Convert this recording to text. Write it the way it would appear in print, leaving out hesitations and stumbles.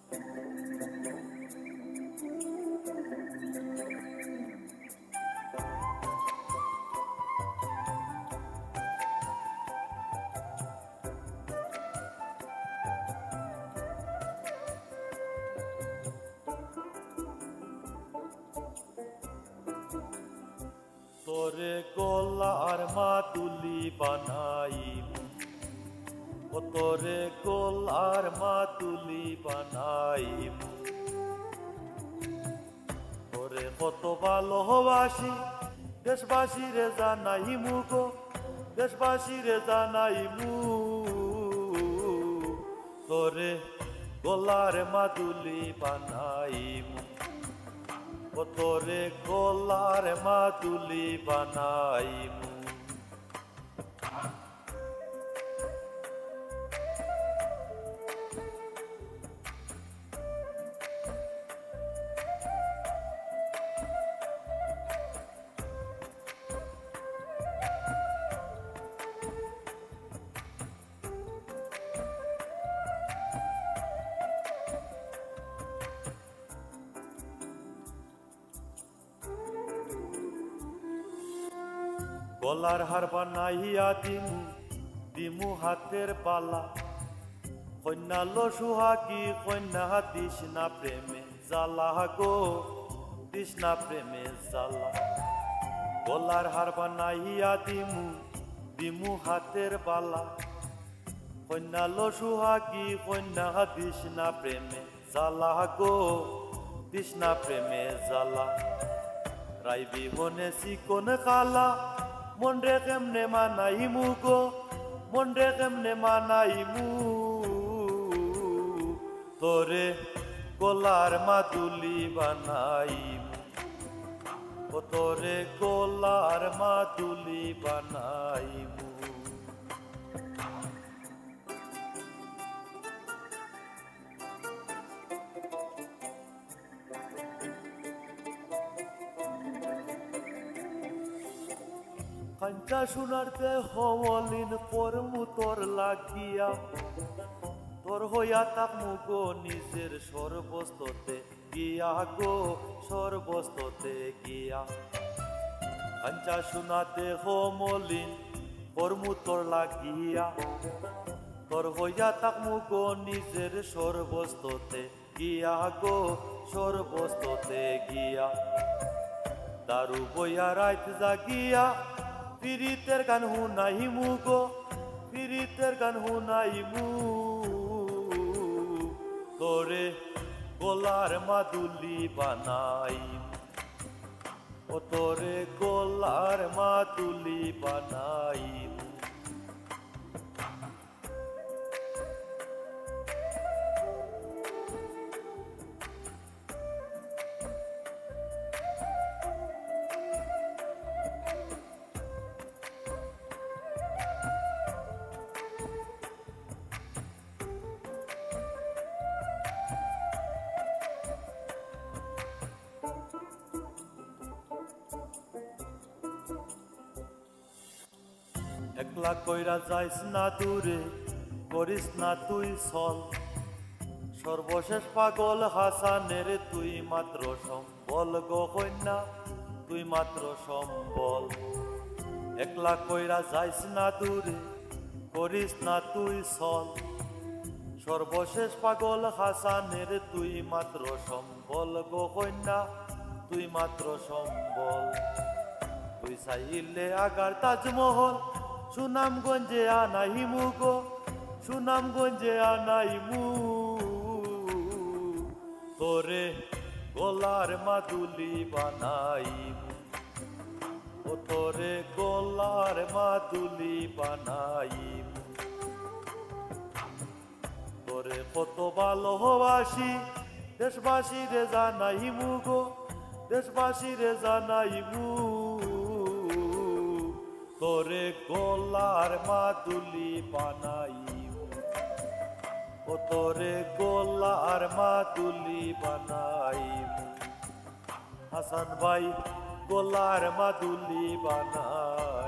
তোরে গলার মাদুলি বানাইমু, ও তোরে গলার মাদুলি বানাইমু। তোরে কত ভালোবাসি দেশবাসী রে জানাইমু গো, দেশবাসী রে জানাইমু। তোরে গলার মাদুলি বানাইমু, ও তোরে গলার মাদুলি বানাইমু। গলার হার বানাইয়া দিমু, দিমু হাতের বালা। কন্যা লো সুহাগী কন্যা দিস না প্রেমে জ্বালা গো, দিস না প্রেমে জ্বালা। গলার হার বানাইয়া দিমু, দিমু হাতের বালা। কন্যা লো সুহাগী কন্যা দিস না প্রেমে জ্বালা গো, দিস না প্রেমে জ্বালা। রাইবি হনে চিকন কালা, মন রে কেমনে মানাইমু গো, মন রে কেমনে মানাইমু। তোরে গলার মাদুলি বানাইমু, ও তোরে গলার মাদুলি বানাইমু। কাঞ্চা সোনার দেহ মলিন করমু তোর লাগিয়া, তোর হইয়া থাকমু গো নিজের সর্বস্ততে গিয়া গো, সর্বস্ততে গিয়া। কাঞ্চা সোনা দেহ মলিন করমু তোর লাগিয়া, তোর হইয়া থাকমু গো নিজের সর্বস্ততে গিয়া গো, সর্বস্ততে গিয়া। দারু বইয়া রাত জাগিয়া পীড়িতের গান শুনাইমু গো, পীড়িতের গান শুনাইমু। তোরে গলার মাদুলি বানাইমু, ও তোরে গলার মাদুলি বানাইমু। একলা কইরা যাইস না দূরে, করিস না তুই ছল। সর্বশেষ পাগল হাসানের তুই মাত্র সম্বল গো কন্যা, তুই মাত্র সম্বল। একলা কইরা যাইস না দূরে, করিস না তুই ছল। সর্বশেষ পাগল হাসানের তুই মাত্র সম্বল গো কন্যা, তুই মাত্র সম্বল। তুই চাইলে আগার তাজমহল সুনামগঞ্জে আনাইমু গো, সুনামগঞ্জে আনাইমু। তোরে গলার মাদুলি বানাইমু, ও তোরে গলার মাদুলি বানাইমু। তোরে কত ভালোবাসি দেশবাসী রে জানাইমু গো, দেশবাসী রে জানাইমু। তোরে গলার মাদুলি বানাইমু, ও তোরে গলার মাদুলি বানাইমু। হাসান ভাই গলার মাদুলি বানাই।